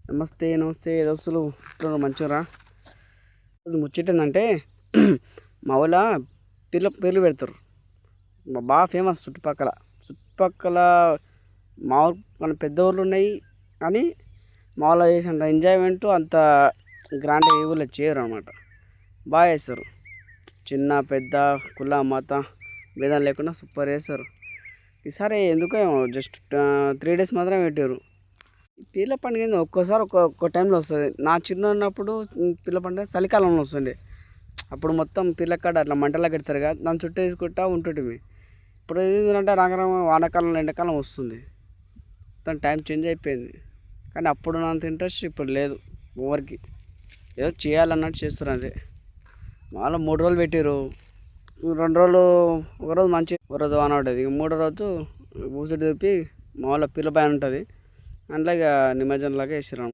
నమస్తే నమస్తే దోస్తులు, ఇట్లా మంచిగా రోజు ముచ్చటేందంటే మా ఊళ్ళో పేర్లు పెడతారు. బాగా ఫేమస్ చుట్టుపక్కల మా మన పెద్ద ఊర్లు ఉన్నాయి. కానీ మా ఊళ్ళో చేసినంత ఎంజాయ్మెంట్ అంత గ్రాండ్గా ఏ ఊళ్ళో చేయరు అనమాట. బాగా చేస్తారు. చిన్న పెద్ద కుల మత భేదం లేకుండా సూపర్ చేస్తారు. ఈసారి ఎందుకో జస్ట్ 3 days మాత్రమే పెట్టారు. పీర్ల పండుగ ఏందో ఒక్కోసారి ఒక్కో టైంలో వస్తుంది. నా చిన్న ఉన్నప్పుడు పీర్ల పండుగ చలికాలంలో వస్తుండే. అప్పుడు మొత్తం పీర్ల కాడ అట్లా మంటలా కడతారు కదా, దాని చుట్టూ వేసుకుంటా ఉంటుంటిమి. ఇప్పుడు ఏంటంటే రాగరామ వానాకాలంలో ఎండాకాలం వస్తుంది. మొత్తం టైం చేంజ్ అయిపోయింది. కానీ అప్పుడు ఉన్నంత ఇంట్రెస్ట్ ఇప్పుడు లేదు ఎవరికి. ఏదో చేయాలన్నట్టు చేస్తారు అంతే. మాలో 3 రోజులు పెట్టారు. 2 రోజులు ఒకరోజు మంచి ఒకరోజు వాన ఉంటుంది. ఇక 3వ రోజు ఊసిరి తిప్పి మా వాళ్ళ పీర్ల పైన ఉంటుంది. అందులో ఇక నిమజ్జనం లాగా వేసారు.